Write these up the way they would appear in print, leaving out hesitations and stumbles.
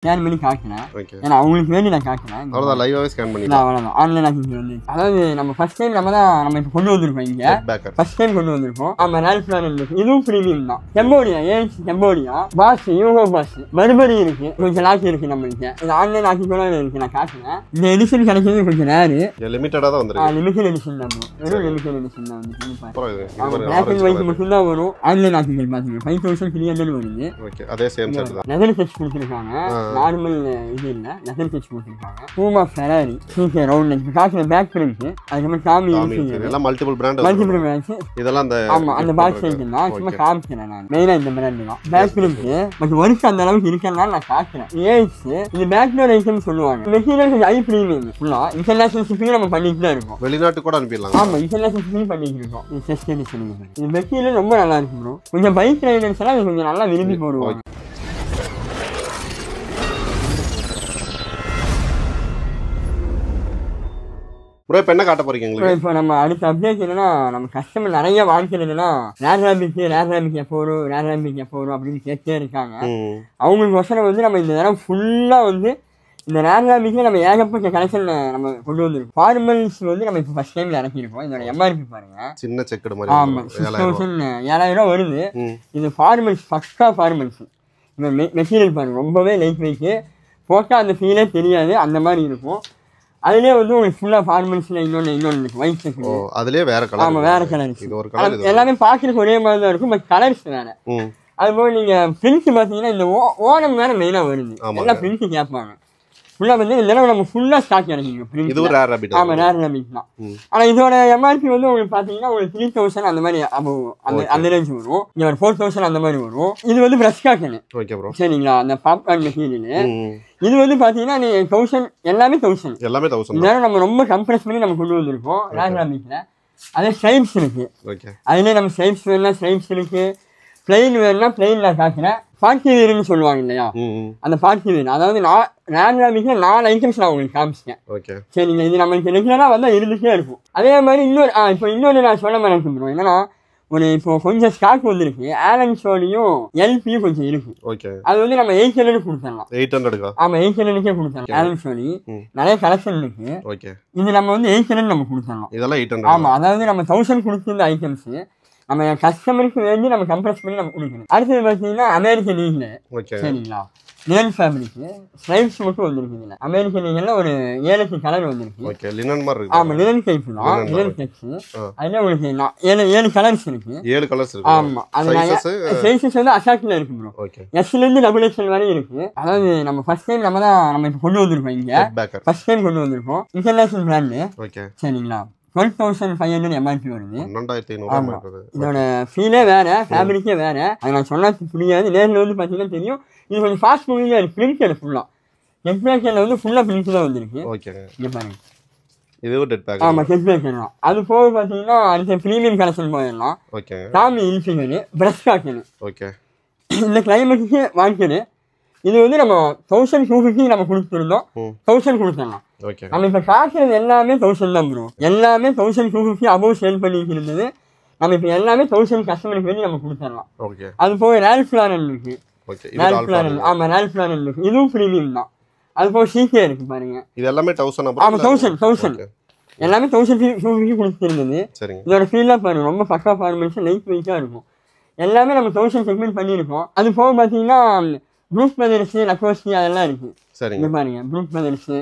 Scan பண்ணி காட்டுறேன். ஏன்னா அவங்களுக்கு வேண்டி நான் காட்டுறேன். அவ்வளோதான், லைவாகவே ஸ்கேன் பண்ணிக்கலாம். அவ்வளோதான், ஆன்லைன் ஆக்டிவிட்டி வந்து அதாவது நம்ம ஃபர்ஸ்ட் டைம் நம்ம இப்போ கொண்டு வந்திருக்கோம். இங்கே ஃபர்ஸ்ட் டைம் கொண்டு வந்திருக்கோம். ஆமாம், ரேல் பிளான் இருக்கு. இதுவும் ப்ரீமியம் தான். கம்போடியா, கம்போடியா பாஸ், யூகோ பாஸ் மறுபடி இருக்கு. கொஞ்சம் லாக்கி இருக்கு நம்மளுக்கு. இது ஆன்லைன் ஆக்டிவிட்டி இருக்கு, நான் காட்டுறேன். இந்த எடிஷன் கிடைக்கிறது கொஞ்சம் ரேரு, லிமிட்டடாக தான் வந்துருக்கு. லிமிட்டட் எடிஷன் தான் வரும். வெறும் லிமிட்டட் எடிஷன் தான் வந்து பிளாக் அண்ட் ஒயிட் மட்டும் தான் வரும். ஆன்லைன் ஆக்டிவிட்டி பார்த்தீங்கன்னா 5300 வருது. அதே சேம் செட் தான். லெதர் டச் கொடுத்துருக்காங்க, நார்மல் இது இல்லை, லெதர் டச் கொடுத்துருக்காங்க. பூமா ஃபெராரி சீக்கிரம் ரவுண்ட் நெக் காட்டுற பேக் பிரிண்ட். அதுக்கப்புறம் காமி எல்லாம் மல்டிபிள் பிராண்ட். இதெல்லாம் அந்த ஆமா அந்த பாக்ஸ் இருக்குன்னா சும்மா காமிக்கிறேன் நான். மெயினா இந்த பிராண்ட் தான் பேக் பிரிண்ட். பட் ஒர்க் அந்த அளவுக்கு இருக்கனால நான் காட்டுறேன். ஏஸ் இது பேக் டோர் ஐட்டம் சொல்லுவாங்க. மெட்டீரியல் கொஞ்சம் ஹை பிரீமியம். ஃபுல்லா இன்டர்நேஷனல் ஷிப்பிங் நம்ம பண்ணிட்டு தான் இருக்கோம். வெளிநாட்டு கூட அனுப்பிடலாம். ஆமா, இன்டர்நேஷனல் ஷிப்பிங் பண்ணிட்டு இருக்கோம். இது செஸ்ட் எடிஷன். இது மெட்டீரியல் ரொம்ப நல்லா இருக்கு ப்ரோ. கொஞ்சம் பைக் ரைடர்ஸ் எல்லாம் கொஞ்சம் நல்லா விரும்பி போடுவாங்க. ப்ரோ இப்போ என்ன காட்ட போறீங்க உங்களுக்கு? இப்போ நம்ம அடுத்த அப்டேட் என்னன்னா, நம்ம கஸ்டமர் நிறைய வாங்கிக்கிறதுனா ரேர் ரேபிக் எப்போ வரும் அப்படின்னு கேட்டே இருக்காங்க. அவங்களுக்கு வந்து நம்ம இந்த நேரம் ஃபுல்லாக வந்து இந்த ரேர் ரேபிக்ல நம்ம ஏகப்பட்ட கலெக்ஷன் நம்ம கொண்டு வந்திருக்கோம். ஃபார்மல்ஸ் வந்து நம்ம இப்போ ஃபர்ஸ்ட் டைம்ல இறக்கிருக்கோம். இதோட எம்ஆர்பி பாருங்க, சின்ன செக்குடு மாதிரி. ஆமா, 7,000 வருது. இது ஃபார்மல்ஸ், பக்கா ஃபார்மல்ஸ். இந்த மெட்டீரியல் பாருங்க, ரொம்பவே லைட் வெயிட். போட்டால் அந்த ஃபீலே தெரியாது, அந்த மாதிரி இருக்கும். அதுலேயே வந்து உங்களுக்கு ஃபுல்லாக ஃபார்மல்ஸில் இன்னொன்று இருக்கு, ஒயிட் செக். அதுலேயே வேற கலர். ஆமாம், வேற கலர்ஸ். எல்லாமே பார்க்கறதுக்கு ஒரே மாதிரி தான் இருக்கும், பட் கலர்ஸ் வேறு. அதுபோல் நீங்கள் பிரிண்ட் பார்த்தீங்கன்னா இந்த ஓணம் வேறு மெயினாக வருது. எல்லாம் பிரிண்ட் கேட்பாங்க. ஃபுல்லாக வந்து இந்த தடவை நம்ம ஃபுல்லாக ஸ்டாக் இறங்கிங்க. இதுவும் ரேர் ரேபிட். ஆமாம், ரேர் ரேபிட் தான். ஆனால் இதோட எம்ஆர்பி வந்து உங்களுக்கு பார்த்தீங்கன்னா உங்களுக்கு 3,000 அந்த மாதிரி அந்த ரேஞ்ச் வரும். இங்கே ஒரு 4,000 அந்த மாதிரி வரும். இது வந்து பிரஷ் காட்டன். ஓகே ப்ரோ, சரிங்களா? அந்த பாப்கார்ன் மெட்டீரியல். இது வந்து பார்த்தீங்கன்னா நீ 1000 எல்லாமே 1000. இதனால நம்ம ரொம்ப கம்ப்ரெஸ் பண்ணி நம்ம கொண்டு வந்திருக்கோம் ரேர் ரேபிட்ல. அதே ஸ்ட்ரைப்ஸ் இருக்கு. அதுலேயே நம்ம ஸ்ட்ரைப்ஸ் வேணும்னா ஸ்ட்ரைப்ஸ் இருக்கு, பிளெயின் வேணும்னா பிளெயினில் காட்டுறேன். பார்ட்டி வேர்னு சொல்லுவாங்க இல்லையா, அந்த பார்ட்டி வேர். அதாவது ரேர் ரேபிட்ல 4 ஐட்டம்ஸ் நான் உங்களுக்கு காமிச்சிட்டேன். சரிங்களா? இது நம்மளுக்கு ரெகுலராக வந்தால் இருந்துகிட்டே இருக்கும். அதே மாதிரி இன்னொரு நான் சொல்ல மாதிரி இருக்கும். என்னன்னா இப்போ கொஞ்சம் ஸ்டாக் வந்துருக்கு. ஆலன்ஸோடையும் எல்பியும் கொஞ்சம் இருக்கு. அது வந்து நம்ம 800 கொடுத்துடலாம். 800? ஆமா, 800க்கே கொடுத்துடலாம். ஆலன்ஸோடி நிறைய கலெக்ஷன் இருக்கு. இது நம்ம வந்து 800 நம்ம கொடுத்துடலாம். இதெல்லாம் 800? ஆமா, அதாவது நம்ம 1000 கொடுத்துருந்த ஐட்டம்ஸ் நம்ம கஸ்டமருக்கு வேண்டி நம்ம கம்ப்ரெஸ் பண்ணி நம்ம கொடுக்கணும். அடுத்தது பார்த்தீங்கன்னா அமெரிக்கன் லீக்ல. சரிங்களா? லினன் ஃபேப்ரிக் ஸ்ட்ரைப்ஸ் மட்டும் வந்துருக்கு. அமெரிக்கன் லீக்ல ஒரு 7 கலர் வந்துருக்கு. லினன் மாதிரி இருக்கு. ஆமா, லினன் டைப் தான். Linen types. அதுல உங்களுக்கு 7 கலர்ஸ் இருக்கு. 7 கலர்ஸ் இருக்கு. ஆமா, அது சைஸஸ் வந்து அசாக்ட்ல இருக்கு ப்ரோ. எஸ்ல இருந்து XXL வரை இருக்கு. அதாவது நம்ம ஃபர்ஸ்ட் டைம் நம்ம இப்போ கொண்டு வந்திருக்கோம். இங்க ஃபர்ஸ்ட் டைம் கொண்டு வந்திருக்கோம். International brand. சரிங்களா? 12,500 எம்ஆர்பி வருது. 12,500. இதோட ஃபீலே வேற, ஃபேப்ரிக்கே வேற. அது நான் சொன்னா புரியாது. நேரில் வந்து பார்த்தீங்கன்னா தெரியும். இது கொஞ்சம் ஃபாஸ்ட் மூவிங்காக இருக்கு. பிரிண்ட் ஃபுல்லாக டெக்பிளேஷனில் வந்து ஃபுல்லாக பிரிண்ட் தான் வந்துருக்கு. இங்கே பாருங்க, இதுவும் டெட் பேக். ஆமாம், டெக்பிளேஷன் தான். அது போக பார்த்தீங்கன்னா அடுத்த ப்ரீமியம் கலெக்ஷன் போயிடலாம். Tommy Hilfiger, fresh cotton. இந்த கிளைமேட்டுக்கு வாங்கிக்கணும். இது வந்து நம்ம 1250 நம்ம கொடுத்துருந்தோம். 1000 கொடுத்துடலாம். நம்ம இப்போ காட்டுறது எல்லாமே 1000 தான் ப்ரோ. எல்லாமே 1250 அபோவ் சேல் பண்ணிட்டு இருந்தது. நம்ம இப்போ எல்லாமே 1000 கஸ்டமருக்கு வேண்டி நம்ம கொடுத்துடலாம். அது போக ரேல் ஃபிளாரன் இருக்கு. ரேல் ஃபிளாரன், ஆமாம், ரேல் ஃபிளாரன் இருக்கு. இதுவும் ப்ரீமியம் தான். அது போக சீக்கிரம் இருக்கு பாருங்க. இது எல்லாமே 1000? ஆமாம், 1000 எல்லாமே 1250 கொடுத்துருந்தது. இதோட ஃபீலாக பாருங்க, ரொம்ப பக்கா ஃபார்மேஷன், லைட் வெயிட்டாக இருக்கும். எல்லாமே நம்ம 1000 செக்மெண்ட் பண்ணியிருக்கோம். அது போக பார்த்தீங்கன்னா ப்ரூக் பிரதர்ஸ், லக்கோஸ்கி அதெல்லாம் இருக்கு. இங்கே பாருங்க, ப்ரூக் பிரதர்ஸ்,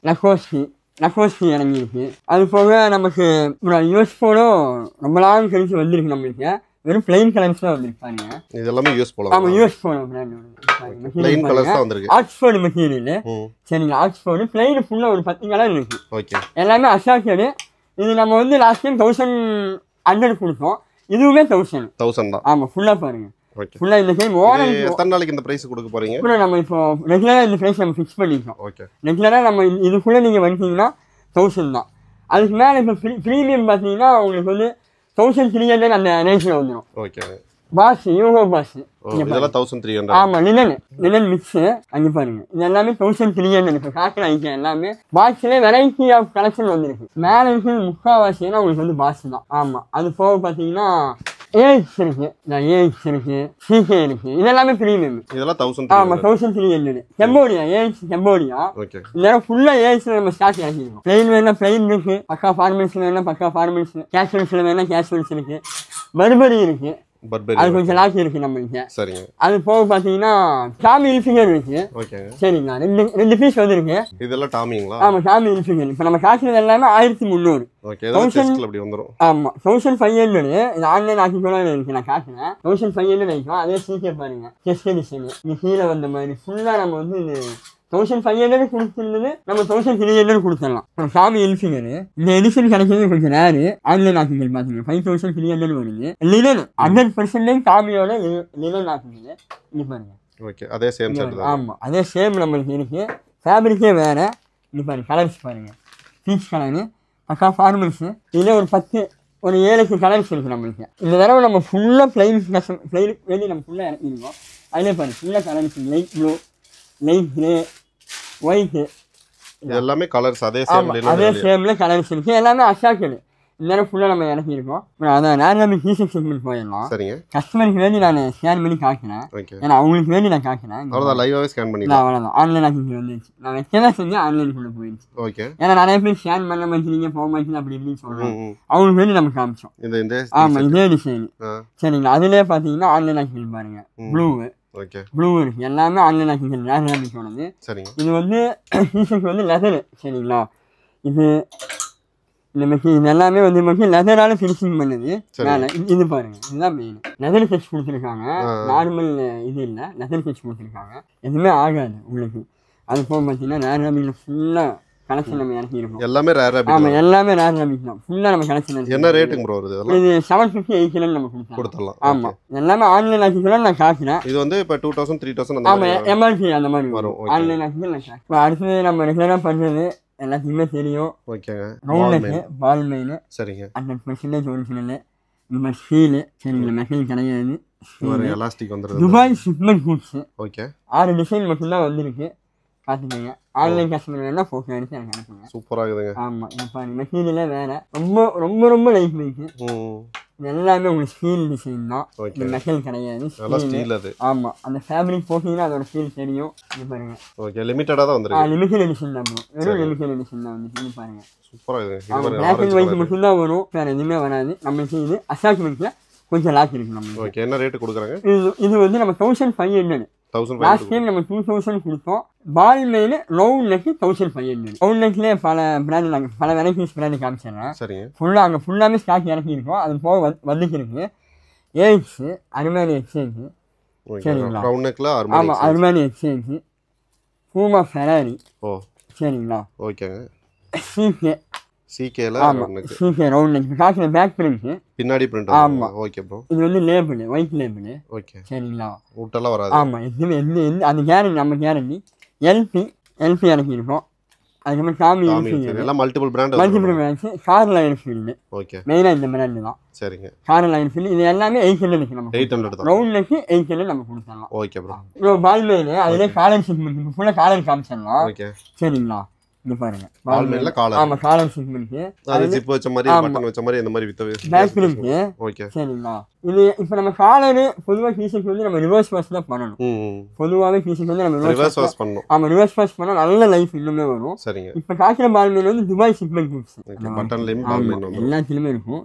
லக்கோஸ்கி இறங்கியிருக்கு. அது போக நமக்கு யூஎஸ் போலோ ரொம்ப நாள் கழிச்சு வந்திருக்கு. நம்மளுக்கு வெறும் பிளைன் கலர்ஸ் தான் வந்திருப்பாங்க. இது எல்லாமே யூஎஸ் போலோ. ஆமாம், யூஎஸ் போலோ பிளைன் கலர்ஸ் தான் வந்திருக்கு. Oxford material. சரிங்களா? ஆக்ஸ்ஃபோர்டு பிளைன் ஃபுல்லாக ஒரு 10 கலர் இருக்கு. எல்லாமே அசாக்டடு. இது நம்ம வந்து லாஸ்ட் டைம் 1100 கொடுத்தோம். இதுவுமே 1000 தான். ஆமாம், ஃபுல்லாக பாருங்க. ஃபுல்லா இந்த டைம் ஓரம் எத்தனை நாளைக்கு இந்த பிரைஸ் கொடுக்க போறீங்க? ப்ரோ நம்ம இப்போ ரெகுலரா இந்த பிரைஸ் நம்ம ஃபிக்ஸ் பண்ணிட்டோம். ரெகுலரா நம்ம இதுக்குள்ள நீங்க வந்துட்டீங்கன்னா 1000 தான். அதுக்கு மேல இப்போ ப்ரீமியம் பார்த்தீங்கன்னா உங்களுக்கு வந்து 1300 அந்த ரேஞ்சில் வந்துடும். பாஸ், யூகோ பாஸ் இதெல்லாம் 1300. ஆமா, லினன் மிக்ஸ். அங்கே பாருங்க, இது எல்லாமே 1300. இப்போ காட்டுற ஐட்டம் எல்லாமே பாக்ஸ்லேயே வெரைட்டி ஆஃப் கலெக்ஷன் வந்துருக்கு. மேலே இருக்கிறது முக்கால்வாசினா உங்களுக்கு வந்து பாஸ் தான். ஆமா, அது போக பார்த்தீங்கன்னா ஏஎக்ஸ் இருக்கு, ஏஎக்ஸ் இருக்கு, சிகே இருக்கு, இதெல்லாமே ப்ரீமியம். இதெல்லாம் 1300. ஆமா 1300. கம்போடியா ஏஎக்ஸ் கம்போடியா. இந்த ஃபுல்லா ஏஎக்ஸ்ல நம்ம ஸ்டாக் இறக்கிருக்கோம். பிளைன் வேணா பிளைன் இருக்கு, பக்கா ஃபார்மல்ஸ் வேணா பக்கா ஃபார்மல்ஸ், கேஷுவல்ஸ்ல வேணா கேஷுவல்ஸ் இருக்கு, பர்பரி இருக்கு, அது கொஞ்சம் லாக்கி இருக்கு நம்மளுக்கு. சரிங்க. அது போக பாத்தீங்கன்னா டாமி இல்ஃபிங்கர் இருக்கு. ஓகேங்க. சரிங்களா, ரெண்டு பீஸ் வந்துருக்கு. இதெல்லாம் டாமிங்களா? ஆமா டாமி இல்ஃபிங்கர். இப்போ நம்ம காசுறது எல்லாமே 1300. ஓகே. டெஸ்ட்ல அப்படி வந்துரும். ஆமா 1500. இது ஆன்லைன் ஆக்கி கூட இருக்கு, நான் காட்டுறேன். 1500 இருக்கும். அதே சீக்கிரம் பாருங்க, செஸ்ட் எடிஷன் இது கீழே வந்த மாதிரி ஃபுல்லா நம்ம வந்து இது 1500 கொடுத்துருந்தது நம்ம 1300 கொடுத்துடலாம். சாமி இல்ஃபிங்கர் இந்த எடிஷன் கிடைக்கிறது கொஞ்சம் ரேரு. ஆன்லைன் ஆக்குங்கள் பாத்தீங்க 5300 வருது. லினன் 100% சாமியோட லினன் ஆக்குங்கள் இது பாருங்க. ஓகே. அதே சேம் செட் தான். ஆமா அதே சேம் நம்மளுக்கு இருக்கு. ஃபேப்ரிக்கே வேற. இது பாருங்க, கலர்ஸ் பாருங்க, பீச் கலரு, பக்கா ஃபார்மல்ஸ். இதுல ஒரு 7 கலர்ஸ் இருக்கு நம்மளுக்கு. இந்த தடவை நம்ம ஃபுல்லா பிளைன் வெளியே நம்ம ஃபுல்லா இறக்கிருக்கோம். அதிலே பாருங்க ஃபுல்லா colours, light blue, light grey, white, எல்லாமே கலர்ஸ் அதே சேம்ல கலர்ஸ் இருக்கு. எல்லாமே அஷாக்கல். இந்த நேரம் ஃபுல்லாக நம்ம இறக்கிருக்கோம். அதான் நேரம் டீசர்ட் செக்மெண்ட் போயிடலாம். சரிங்க. கஸ்டமருக்கு வேண்டி நான் ஸ்கேன் பண்ணி காட்டினேன். ஏன்னா அவங்களுக்கு வேண்டி நான் காட்டினேன். அவ்வளோதான், லைவாகவே ஸ்கேன் பண்ணி அவ்வளோதான். ஆன்லைன் ஆக்கிட்டு வந்துச்சு. நான் வைக்கதான் செஞ்சு ஆன்லைனுக்குள்ளே போயிடுச்சு. ஓகே. ஏன்னா நிறைய பேர் ஸ்கேன் பண்ண மாட்டீங்க, போக மாட்டீங்க அப்படி இப்படின்னு சொல்கிறோம். அவங்களுக்கு வேண்டி நம்ம காமிச்சோம். ஆமாம் இதே டிசைன். சரிங்களா. அதுலேயே பார்த்தீங்கன்னா ஆன்லைன் ஆக்கி பாருங்க, ப்ளூ ப்ளூ இருக்கு, எல்லாமே ஆன்லைன் ஆக்கிங்கள் நேரம் சொன்னது. இது வந்து டீஷர்ட் வந்து லெதரு. சரிங்களா. இது இந்த மெஷின் எல்லாமே வந்து மெஷின் லெதரால ஃபினிஷிங் பண்ணுது. மேலே இது பாருங்க, இதுதான் மெயின். லெதர் டச் கொடுத்துருக்காங்க, நார்மல் இது இல்லை, லெதர் டச் கொடுத்துருக்காங்க. எதுவுமே ஆகாது உங்களுக்கு. அது போக பார்த்தீங்கன்னா நேரம் ஃபுல்லாக கலெக்ஷன் நம்ம இறக்கிருக்கோம். எல்லாமே ரேர் ரேபிட். ஆமா எல்லாமே ரேர் ரேபிட் தான். ஃபுல்லா நம்ம கலெக்ஷன். என்ன ரேட்டுங்க ப்ரோ வருது இதெல்லாம்? இது 750 8 நம்ம கொடுத்தலாம். ஆமா எல்லாமே ஆன்லைன் ஆக்கிக்கலாம். நான் காசுறேன். இது வந்து இப்ப 2000 3000 அந்த மாதிரி. ஆமா எம்ஆர்பி அந்த மாதிரி வரும். ஆன்லைன் ஆக்கிக்கலாம் நான் காசு. இப்போ அடுத்து நம்ம ரெகுலரா பண்றது எல்லாத்துக்குமே தெரியும். ஓகேங்க. ரவுண்ட் பால் மெயின். சரிங்க. 100% ஒரிஜினல். இந்த ஸ்டீல். சரிங்களா. மெஷின் கிடையாது. ஒரு எலாஸ்டிக் வந்துருது. Dubai shipment goods. Okay. 6 design மட்டும் தான் வந்திருக்கு. பார்த்துக்கோங்க. ஆன்லைன் கஸ்டமர் வேணா ஃபோட்டோ எடுத்து எனக்கு அனுப்புங்க. சூப்பராக இருக்குதுங்க. ஆமாம் இப்போ பாருங்க மெட்டீரியலே வேறு. ரொம்ப ரொம்ப ரொம்ப லைட் வெயிட். இது எல்லாமே உங்களுக்கு ஸ்டீல் டிசைன் தான். இந்த மெட்டல் கிடையாது. ஸ்டீல் அது. ஆமாம் அந்த ஃபேப்ரிக் போட்டிங்கன்னா அதோட ஸ்டீல் தெரியும். இது பாருங்க. ஓகே லிமிட்டடாக தான் வந்துருக்கு. லிமிட்டட் எடிஷன் தான் ப்ரோ. வெறும் லிமிட்டட் எடிஷன் தான் வந்து. இது பாருங்க சூப்பராக இருக்குது. ஆமாம் பிளாக் அண்ட் ஒயிட் மட்டும் தான் வரும், வேறு எதுவுமே வராது. நம்மளுக்கு இது அசாக்மெண்ட்டில் கொஞ்சம் லாக் இருக்கு நம்மளுக்கு. ஓகே என்ன ரேட்டு கொடுக்குறாங்க? இது வந்து நம்ம 1500. லாஸ்ட் டைம் நம்ம 2000 கொடுத்தோம். பால் மெயின் ரவுண்ட் நெக் 1500. ரவுண்ட் நெக்லேயே பல பிராண்ட் பல வெரைட்டிஸ் பிராண்ட் காமிச்சிடறேன். சரிங்க. ஃபுல்லாக அங்கே ஃபுல்லாமே ஸ்டாக் இறக்கிருக்கோம். அது போக வந்துட்டு இருக்கு. AX Armani exchange. சரிங்களா. ரவுண்ட் நெக்ல ஆமாம் அருமானி எக்ஸ்சேஞ்ச். Puma Ferrari. ஓ சரிங்களா. ஓகேங்க. சிகே சிகேல round neck. CK round neck. காசுல பேக் பிரிண்ட் பின்னாடி பிரிண்ட். ஆமா ஓகே ப்ரோ. இது வந்து லேபிள் ஒயிட் லேபிள். ஓகே சரிங்களா. ஊட்டெல்லாம் வராது. ஆமா எதுவுமே எந்த அந்த கேரண்டி நம்ம கேரண்டி. எல்பி இறக்கிருக்கோம். அதுக்கப்புறம் சாமி எல்லாம் மல்டிபிள் பிராண்ட்ஸ். கார்ல என்ஃபீல்டு. ஓகே மெயினாக இந்த பிராண்டு தான். சரிங்க. கார்ல என்ஃபீல்டு இது எல்லாமே 800 நம்ம 800 ரவுண்ட் நெக் 800 நம்ம கொடுத்துடலாம். Okay bro. இப்போ பால் மெயின் அதிலே காலர் ஷிப்மெண்ட் ஃபுல்லாக காலர் காமிச்சிடலாம். ஓகே சரிங்களா. இங்க பாருங்க பால் மேல காலர். ஆமா காலர் ஷிப்மெண்ட். அது ஜிப் வச்ச மாதிரி பட்டன் வச்ச மாதிரி இந்த மாதிரி வித் பேக் பிரிண்ட். ஓகே சரிங்களா. இது இப்போ நம்ம காலர் பொதுவா டீஷர்ட் வந்து நம்ம ரிவர்ஸ் வாஷ் தான் பண்ணணும். பொதுவாவே டீஷர்ட் வந்து நம்ம ரிவர்ஸ் வாஷ் பண்ணனும். ஆமா ரிவர்ஸ் வாஷ் பண்ணா நல்ல லைஃப் இன்னுமே வரும். சரிங்க. இப்போ காக்கிற பால் மேல வந்து துபாய் ஷிப்மெண்ட் குட்ஸ். பட்டன்லயும் பால் மேல வந்து எல்லாத்துலயுமே இருக்கும்.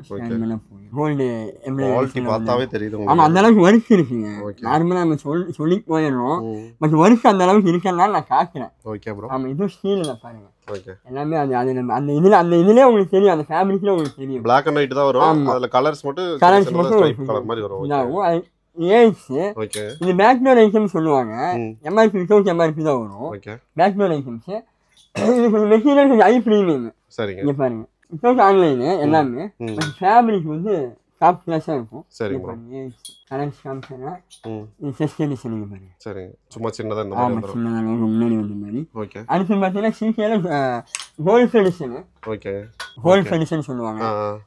கோல்ட் எம்ப்ளாய்மென்ட் பார்த்தாவே தெரியுது. ஆமா அந்த அளவுக்கு வர்க் இருக்குங்க. நார்மலா நம்ம சொல்லி போயிடுறோம். பட் வர்க் அந்த அளவுக்கு இருக்கறனால நான் காக்குறேன். Okay bro. ஆமா இது ஸ்டீல்ல பாருங்க. ஓகே எல்லாமே அந்த இதுல உங்களுக்கு தெரியும். அந்த ஃபேப்ரிக்ல உங்களுக்கு தெரியும். Black and white தான் வரும். அதுல கலர்ஸ் மட்டும் ஸ்ட்ரைப் கலர் மாதிரி வரும். இதாகும். ஏஎக்ஸ். ஓகே இது பேக் டோர் ஐட்டம்ஸ் சொல்லுவாங்க. எம்ஆர்பி வித்தவுட் எம்ஆர்பி தான் வரும். Okay back door items. இது மெட்டீரியல் கொஞ்சம் ஹை பிரீமியம். சரிங்க. இங்க பாருங்க வித்தவுட் ஆன்லைன் எல்லாமே. ஃபேப்ரிக் வந்து டாப் கிளாஸா இருக்கும். சரிங்க. கலர்ஸ் காமிச்சேன்னா இது செஸ்ட் எடிஷன் பாருங்க. சரிங்க. சும்மா சின்னதா இந்த மாதிரி வரும். சின்னதா முன்னாடி வந்த மாதிரி. ஓகே அடுத்து பார்த்தீங்கன்னா சிகேல gold edition. Okay gold edition சொல்லுவாங்க.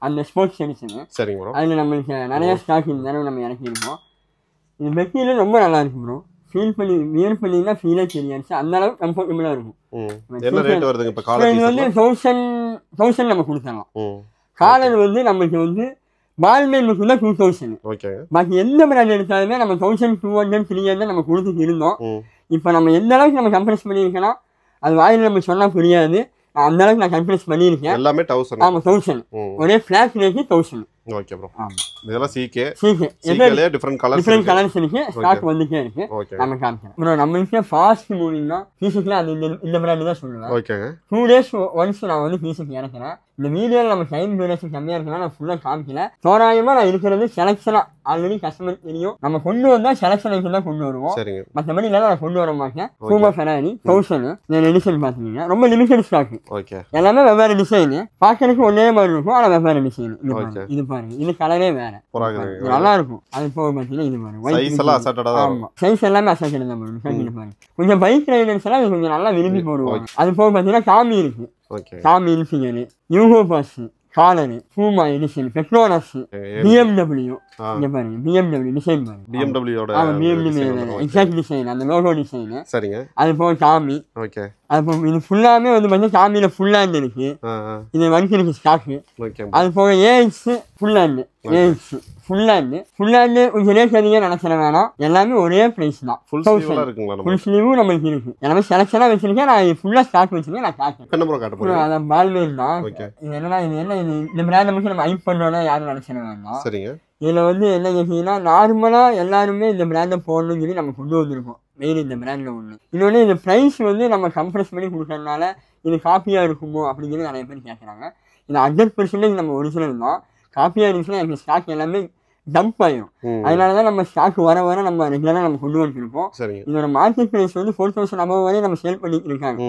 அந்த ஸ்போர்ட்ஸ் எடிஷன். சரிங்க ப்ரோ. அதுல நமக்கு நிறைய ஸ்டாக் இந்த நம்ம இறக்கிருக்கோம். இது மெட்டீரியல் ரொம்ப நல்லா இருக்கு ப்ரோ. ஃபீல் பண்ணி வியர் பண்ணினா ஃபீலே தெரியாது. அந்த அளவுக்கு கம்ஃபர்ட்டபிளா இருக்கும். என்ன ரேட் வருதுங்க இப்ப காலர்? இது வந்து 1000 நம்ம கொடுத்தலாம். காலர் வந்து நமக்கு வந்து பால்மேன் மட்டும் தான் 2000. ஓகே. பாக்கி எந்த பிராண்ட் எடுத்தாலுமே நம்ம 1200 300 நம்ம கொடுத்துட்டு இருந்தோம். இப்போ நம்ம எந்த அளவுக்கு நம்ம கம்ப்ரஸ் பண்ணியிருக்கோம் அது வாயில் நம்ம சொன்னா புரியாது. அந்த அளவுக்கு நான் கம்ப்ரஸ் பண்ணியிருக்கேன். எல்லாமே 1000. ஆமா 1000. ஒரே ஃபிளாட் ரேட் 1000. Okay bro. இதெல்லாம் CK. CKல டிஃபரண்ட் கலர்ஸ் இருக்கு. ஸ்டாக் வந்துட்டே இருக்கு. நம்ம காமிக்கிறோம். ப்ரோ நம்ம இங்க ஃபாஸ்ட் மூவிங் தான். பீஸ்ல அது இந்த பிராண்ட் தான் சொல்லுவேன். ஓகேங்க. 2 days ஒன்ஸ் நான் வந்து பீஸ்க்கு இறக்குறேன். இந்த வீடியோல நம்ம டைம் டியூரேஷன் கம்மியா இருக்குன்னா நான் ஃபுல்லா காமிக்கல. தோராயமா நான் இருக்கிறது செலக்ஷனா ஆல்ரெடி கஸ்டமர் தெரியும். நம்ம கொண்டு வந்தா செலக்ஷன் ஐட்டம் தான் கொண்டு வருவோம். சரிங்க. மற்றபடி இல்ல நான் கொண்டு வர மாட்டேன். பூமா ஃபெராரி 1000 இந்த எடிஷன் பாத்தீங்கன்னா ரொம்ப லிமிடெட் ஸ்டாக். ஓகே. எல்லாமே வெவ்வேறு டிசைன். பாக்கிறதுக்கு ஒரே மாதிரி இருக்கும். ஆனா வெவ்வேறு டிசைன். இது பாருங்க. இது கலரே வேற. நல்லா இருக்கும். அது போக பாத்தீங்கன்னா இது பாருங்க. சைஸ் எல்லாம் அசட்டடா தான். ஆமா. சைஸ் எல்லாமே அசட்டடா தான் பாருங்க. கொஞ்சம் பைக் ரைடர்ஸ் எல்லாம் கொஞ்சம் நல்லா விரும்பி போடுவாங்க. அது போக பாத்தீங்கன்னா காமி இருக்கு. ஓகே. காமி இன்ஃபிகர், யூகோ பாஸ், காலர், பூமா எடிஷன், பெட்ரோனஸ், BMW. இங்க பாருங்க. BMW டிசைன் பாருங்க. BMW யோட BMW எக்ஸாக்ட் டிசைன் அந்த லோகோ டிசைன். சரிங்க. அது போக காமி. ஓகே. அது இது ஃபுல்லாமே வந்து பார்த்தீங்கன்னா காமியில ஃபுல் ஹேண்ட் இருக்கு. இது வந்து இருக்கு ஸ்டாக். ஓகே. அது போக AX full hand. AX full hand கொஞ்சம் ரேட் அதிகம் நினைச்சிட வேணாம். எல்லாமே ஒரே பிரைஸ் தான். ஃபுல் ஸ்லீவ்ல இருக்குங்களா? ஃபுல் ஸ்லீவும் நம்மளுக்கு இருக்கு. எல்லாமே செலக்ஷனா வச்சிருக்கேன். நான் ஃபுல்லா ஸ்டாக் வச்சிருக்கேன். நான் காட்டுறேன். என்ன ப்ரோ காட்ட போறீங்க? அத பால்மேன் தான். இது என்னன்னா இது இந்த பிராண்ட் நமக்கு நம்ம ஹைப் பண்றோம்னா யாரும் நினைச்சிட வேண்டாம். சரிங்க. இதுல வந்து என்ன கேட்டீங்கன்னா நார்மலா எல்லாருமே இந்த பிராண்டை போடணும்னு சொல்லி நம்ம கொண்டு வந்திருக்கோம். மெயின் இந்த பிராண்ட்ல ஒண்ணு. இன்னொன்னு இந்த பிரைஸ் வந்து நம்ம கம்ப்ரஸ் பண்ணி கொடுக்கறதுனால இது காப்பியா இருக்குமோ அப்படிங்கிறது நிறைய பேர் கேட்கறாங்க. இது 100% நம்ம ஒரிஜினல் தான். காப்பியா இருந்துச்சுன்னா எனக்கு ஸ்டாக் எல்லாமே டம்ப் ஆயிடும். அதனாலதான் நம்ம ஸ்டாக் வர நம்ம ரெகுலரா நம்ம கொண்டு வந்துருக்கோம். இதோட மார்க்கெட் பிரைஸ் வந்து 4000 above வரை நம்ம சேல் பண்ணிட்டு இருக்காங்க.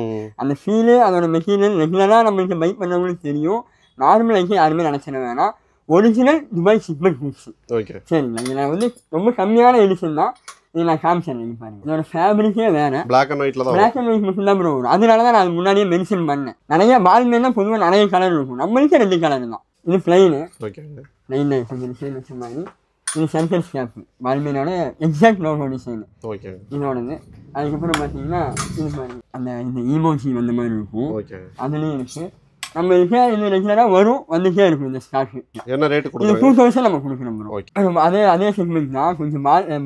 அந்த ஃபீல் அதோட மெட்டீரியல் ரெகுலரா நம்மளுக்கு பை பண்ணவங்களுக்கு தெரியும். நார்மல் ஐக்கு யாருமே நினைச்சிட வேணாம். Original Dubai shipment boots. Okay. சரிங்களா. இதுல வந்து ரொம்ப கம்மியான எடிஷன் தான். இது நான் காமிச்சேன் பாருங்க. இதோட ஃபேப்ரிக்கே வேற. பிளாக் அண்ட் ஒயிட்ல தான். பிளாக் அண்ட் ஒயிட் மட்டும் தான் ப்ரோ வரும். அதனாலதான் நான் முன்னாடியே மென்ஷன் பண்ணேன். நிறைய பால்மேன் தான் பொதுவாக நிறைய கலர் இருக்கும். நம்மளுக்கே 2 கலர் தான். இது பிளைனு. ஓகே. பிளைன் கொஞ்சம் டிசைன் வச்ச மாதிரி. இது சென்டர் ஸ்கேப் பால்மேனோட எக்ஸாக்ட் லோகோ டிசைன். ஓகே. இதோடது. அதுக்கப்புறம் பார்த்தீங்கன்னா இது மாதிரி அந்த இந்த ஈமோஜி வந்த மாதிரி இருக்கும். ஓகே. அதுலேயும் இருக்கு. நம்ம இது ரெகுலரா வரும் வந்துட்டே இருக்கும் இந்த ஸ்டாக். என்ன ரேட் கொடுக்குறோம்? 2000 நம்ம கொடுக்கணும் ப்ரோ. அதே செக்மெண்ட் தான். கொஞ்சம்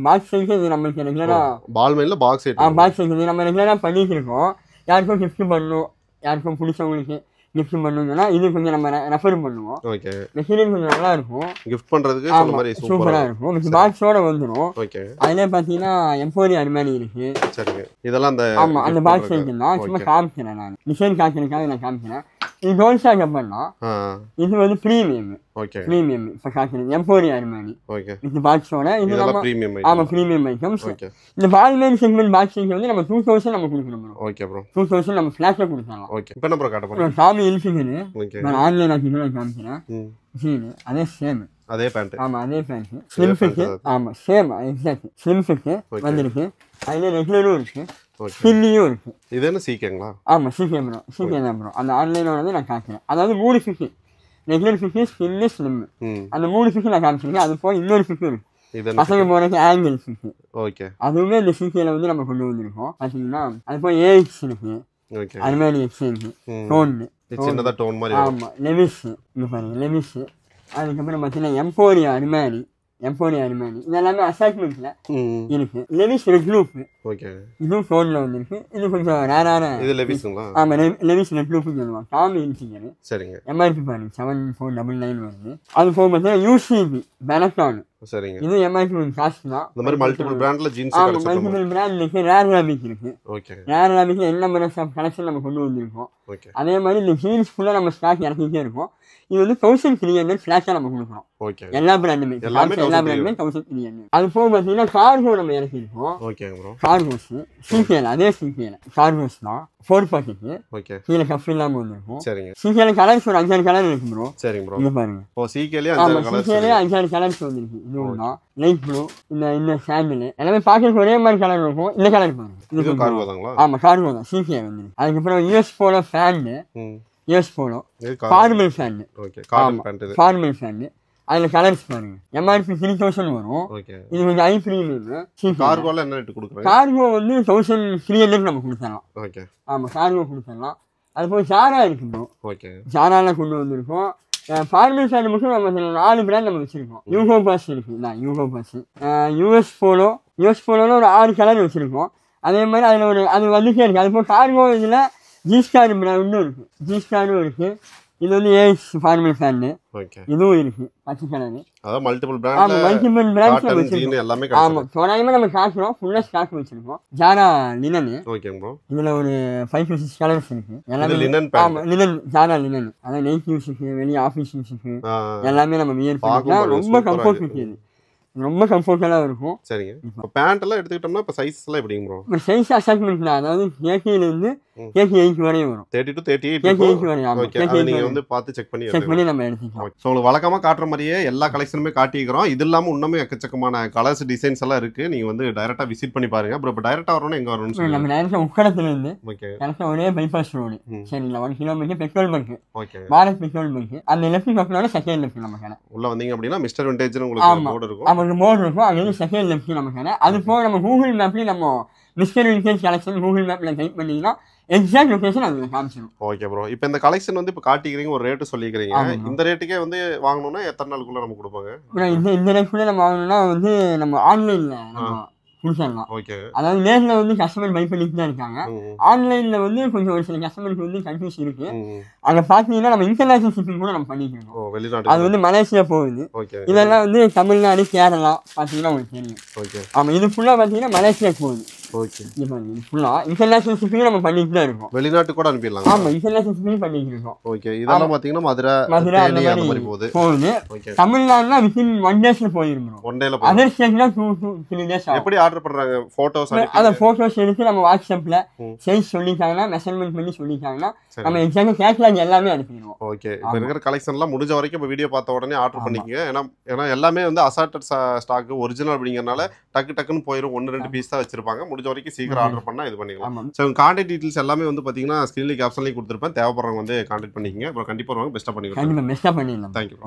பாக்ஸ் சைஸ் இது நம்மளுக்கு ரெகுலரா பால்மேன்ல பாக்ஸ் சைஸ். பாக்ஸ் சைஸ் நம்ம ரெகுலரா பண்ணிட்டு இருக்கோம். யாருக்கும் கிஃப்ட் பண்ணணும், யாருக்கும் பிடிச்சவங்களுக்கு கிஃப்ட் பண்ணணும்னா இது கொஞ்சம் நம்ம ரெஃபர் பண்ணுவோம். ஓகே. மெட்டீரியல் கொஞ்சம் நல்லா இருக்கும். கிஃப்ட் பண்றதுக்கு அந்த மாதிரி சூப்பரா இருக்கும். இந்த பாக்ஸோட வந்துரும். ஓகே. அதுல பாத்தீங்கன்னா எம்போரி அர்மானி இருக்கு. சரிங்க. இதெல்லாம் அந்த ஆமா அந்த பாக்ஸ் சைஸ் தான். சும்மா காமிக்கிறேன் நான். டிசைன் காட்டுறதுக்காக நான் காமிக்கிறேன். இது டோல்ஸா கப்பன்னா இது வந்து பிரீமியம். ஓகே. பிரீமியம் இப்ப காட்டுறது எம்போரி அர்மானி. ஓகே. இந்த பாக்ஸோட இது நம்ம பிரீமியம். ஆமா பிரீமியம் ஐட்டம்ஸ். ஓகே. இந்த பால்மேன் செக்மெண்ட் பாக்ஸ் வந்து நம்ம 2000 நம்ம கொடுக்கணும் ப்ரோ. Okay bro. 2000 நம்ம ஃபிளாட்ல கொடுக்கலாம். ஓகே. இப்போ என்ன ப்ரோ காட்ட போறோம்? சாமி இன்ஃபிகர். ஓகே. நான் ஆன்லைன் ஆக்கிட்டு காமிக்கிறேன். சீன் அதே சேம். அதே பேண்ட். ஆமா அதே பேண்ட். Slim fit. ஆமா சேம் எக்ஸாக்ட் ஸ்லிம் ஃபிட் வந்திருக்கு. அதுல ரெகுலரும் இருக்கு. ஸ்கின்னியும் இருக்கு. இது என்ன CKங்களா? ஆமா CK ப்ரோ. CK தான் ப்ரோ. அந்த ஆன்லைனோட வந்து நான் காட்டுறேன். அதாவது 3 fit. Regular fit, skin, slim. அந்த 3 ஃபிட் நான் காமிச்சிருக்கேன். அது போய் இன்னொரு ஃபிட் இருக்கு. பசங்க போறதுக்கு ஆங்கிள் ஃபிட். ஓகே. அதுவுமே இந்த CKல வந்து நம்ம கொண்டு வந்திருக்கோம். பாத்தீங்கன்னா அது போய் AX இருக்கு. ஓகே. Armani exchange tone. சின்னதா டோன் மாதிரி. ஆமா லெவிஸ். இங்க பாருங்க லெவிஸ். அதுக்கப்புறம் பாத்தீங்கன்னா எம்போரியா அர்மானி. இது எல்லாமே அசார்ட்மெண்ட்ல இருக்கு. Levi's red loop. ஓகே. இதுவும் ஃபோன்ல வந்துருக்கு. இது கொஞ்சம் ரேரான. இது லெவிஸ்ங்களா? ஆமா லெவிஸ் ரெட் லூப் சொல்லுவாங்க. டாமி இன்ஃபிகர். சரிங்க. MRP பாருங்க 7499 வருது. அது போக பார்த்தீங்கன்னா UCB பெனட்டான். சரிங்க. இது MRP காஸ்ட் தான். இந்த மாதிரி மல்டிபிள் பிராண்ட்ல ஜீன்ஸ் கலெக்ஷன். மல்டிபிள் பிராண்ட் இருக்கு. ரேர் ராபிக் இருக்கு. ஓகே. ரேர் ராபிக்ல என்ன மாதிரி கலெக்ஷன் நம்ம கொண்டு வந்திருக்கோம். ஓகே. அதே மாதிரி இந்த ஜீன்ஸ் ஃபுல்லா நம்ம ஸ்டாக் இறக்கிட்டே இருக்கோம். இது வந்து 1300 ஃபிளாட்டா நம்ம கொடுக்குறோம். ஓகே. எல்லா பிராண்டுமே 1300. அது போக பார்த்தீங்கன்னா கார்கோ நம்ம இறக்கிருக்கோம். Okay bro. கார்கோஸ் CKல அதே CKல கார்கோஸ் தான் 4 பாக்கெட். ஓகே. கீழ கஃப் இல்லாம வந்திருக்கும். சரிங்க. CKல கலர்ஸ் ஒரு 5 கலர் இருக்கு ப்ரோ. சரிங்க ப்ரோ. இங்க பாருங்க. ஓ CKலயே 5 கலர்ஸ். CKலயே 5 கலர்ஸ் வந்திருக்கு. இதுனா லைட் ப்ளூ இந்த சாண்டில் எல்லாமே பாக்கெட் ஒரே மாதிரி கலர் இருக்கும். இந்த கலர் பாருங்க. இது கார்கோ தாங்களா? ஆமா கார்கோ தான். CK வந்து. அதுக்கப்புறம் US போலோ ஃபேன். US போலோ ஃபார்மல் ஃபேன். ஓகே. காட்டன் பேண்ட் இது. ஃபார்மல் ஃபேன். அதுல கலர்ஸ் பாருங்க. MRP 3000 வரும். ஓகே. இது கொஞ்சம் ஹை பிரீமியம். கார்கோல என்ன ரேட் கொடுக்குறீங்க? கார்கோ வந்து 1300 நம்ம கொடுத்தறலாம். ஓகே. ஆமா கார்கோ கொடுத்தறலாம். அது போய் ஜாரா இருக்கு ப்ரோ. ஓகே. ஜாரால கொண்டு வந்திருக்கோம். ஃபார்மல் பேண்ட் மட்டும் நம்ம 4 பிராண்ட் நம்ம வச்சுருக்கோம். யூகோ பாஸ் இருக்குது, நான் யூகோ பாஸ், யூஎஸ் போலோன்னு ஒரு 6 கலர் வச்சுருக்கோம். அதே மாதிரி அதில் அது வந்துட்டே இருக்குது. அது போல் கார்கோ இதில் ஜி-ஸ்டார் பிராண்டும் இருக்குது, ஜி-ஸ்டாரும் இருக்குது. இது வந்து ஏஎஸ் ஃபார்மல் பேண்ட், இதுவும் இருக்கு பச்சை கலர். அதாவது மல்டிபிள் பிராண்ட்ஸ் வச்சிருக்கோம் எல்லாமே. ஆமா, தோராயமா நம்ம காட்டுறோம், ஃபுல்லா ஸ்டாக் வச்சிருக்கோம். ஜாரா லினன், ஓகேங்க ப்ரோ. இதுல ஒரு 5 to 6 கலர்ஸ் இருக்கு. எல்லாமே லினன். ஆமா, லினன், ஜாரா லினன். அத நைட் யூஸ்க்கு, வெளிய ஆபீஸ் யூஸ்க்கு எல்லாமே நம்ம வியர் பண்ணிக்கலாம். ரொம்ப கம்ஃபர்ட் இருக்குது, ரொம்ப கம்ஃபர்ட்டபுளா இருக்கும். சரிங்க. இப்போ பேண்ட் எல்லாம் எடுத்துக்கிட்டோம்னா இப்போ சைஸ் எல்லாம் எப்படிங்க ப்ரோ? இப்போ சைஸ் அசைன்மென்ட்ல, அதாவது 30 ல இருந்து 38 வரையும் வரும். 30 to 38 வரையும். ஆமா, நீங்க வந்து பார்த்து செக் பண்ணி நம்ம எடுத்துக்கலாம். சோ உங்களுக்கு வழக்கமா காட்டுற மாதிரியே எல்லா கலெக்ஷனுமே காட்டிக்கிறோம். இது இல்லாம இன்னுமே எக்கச்சக்கமான கலர்ஸ் டிசைன்ஸ் எல்லாம் இருக்கு. நீங்க வந்து டைரக்டா விசிட் பண்ணி பாருங்க. ப்ரோ இப்போ டைரக்டா வரணும்னா எங்க வரணும்னு சொல்லுங்க. நம்ம டைரக்டா உக்கடத்துல இருந்து கரெக்ட்டா ஒரே பைபாஸ் ரோடு. சரிங்களா, 1 kilometre petrol bunk. Okay, Bharat petrol bunk. அந்த லெஃப்ட் பக்கத்துல செகண்ட் லெஃப்ட் நம்ம கடை. உள்ள வந்தீங்க அப்படினா மிஸ்டர் விண்டேஜ்னு உங்களுக்கு போர்டு இருக்கும். ஆமா, போர்டு இருக்கும். அங்க செகண்ட் லெஃப்ட் நம்ம கடை. அது போக நம்ம கூகுள் மேப்லயே நம்ம மிஸ்டர் விண்டேஜ் கலெக்ஷன் கூகுள் மேப்ல டைப் பண்ணீங்கன்னா எக்ஸாக்ட் லொகேஷன் அதுல காமிச்சிரும். Okay bro. இப்போ இந்த கலெக்ஷன் வந்து இப்போ காட்டிக்கிறீங்க, ஒரு ரேட் சொல்லிக்கிறீங்க. இந்த ரேட்டுக்கே வந்து வாங்கணும்னா எத்தனை நாளுக்குள்ள நம்ம கொடுப்பாங்க? இந்த ரேட்டுக்குள்ள நம்ம வாங்கணும்னா வந்து நம்ம ஆன்லைன்ல நம்ம கொடுத்துடலாம். ஓகே, அதாவது நேர்ல வந்து கஸ்டமர் பை பண்ணிட்டு தான் இருக்காங்க. ஆன்லைன்ல வந்து கொஞ்சம் ஒரு சில கஸ்டமருக்கு வந்து கன்ஃபியூஸ் இருக்கு. அங்க பாத்தீங்கன்னா நம்ம இன்டர்நேஷனல் ஷிப்பிங் கூட நம்ம பண்ணிக்கிறோம். வெளிநாடு அது வந்து மலேசியா போகுது. இதெல்லாம் வந்து தமிழ்நாடு, கேரளா பாத்தீங்கன்னா உங்களுக்கு தெரியும். ஓகே, ஆமா, இது ஃபுல்லா பாத்தீங்கன்னா மலேசியா போகுது. ஓகே, ஃபுல்லா இன்டர்நேஷனல் ஷிப்பிங் நம்ம பண்ணிட்டு தான் இருக்கோம். வெளிநாட்டு கூட அனுப்பிடலாம். ஆமா, இன்டர்நேஷனல் ஷிப்பிங் பண்ணிட்டு இருக்கோம். ஓகே, இதெல்லாம் பாத்தீங்கன்னா மதுரை அந்த மாதிரி போகுது. தமிழ்நாடுனா வித்தின் 1 டேஸ்ல போயிருக்கோம். 1 டேல போகுது. அதர் ஸ்டேட்னா 2-3 டேஸ் ஆகும். எப்படி ஆர்டர் பண்றாங்க? போட்டோஸ் அத போட்டோஸ் எடுத்து நம்ம வாட்ஸ்அப்ல சைஸ் சொல்லிட்டாங்கன்னா, மெஷர்மென்ட் பண்ணி சொல்லிட்டாங்கன்னா நம்ம எக்ஸாக்ட்டா கேட்டலாக் எல்லாமே அனுப்பிடுவோம். ஓகே, இப்போ இருக்கிற கலெக்ஷன்லாம் முடிஞ்ச வரைக்கும் இப்போ வீடியோ பார்த்த உடனே ஆர்டர் பண்ணிக்கங்க. ஏன்னா எல்லாமே வந்து அசார்ட்டட் ஸ்டாக், ஒரிஜினல் அப்படிங்கறனால டக்குன்னு போயிடும். 1-2 பீஸ் தான் வச்சிருப்பாங்க. முடிஞ்ச வரைக்கும் சீக்கிரம் ஆர்டர் பண்ணா இது பண்ணிக்கலாம். சோ கான்டாக்ட் டீடைல்ஸ் எல்லாமே வந்து பாத்தீங்கன்னா ஸ்கிரீன்ல கேப்ஷன்லயே கொடுத்திருப்பேன். தேவைப்படுறவங்க வந்து கான்டாக்ட் பண்ணிக்கங்க. அப்புறம் கண்டிப்பா வருவாங்க. பெஸ்ட்டா பண்ணிக்கலாம். கண்டிப்பா பெஸ்ட்டா பண்ணிடலாம். Thank you.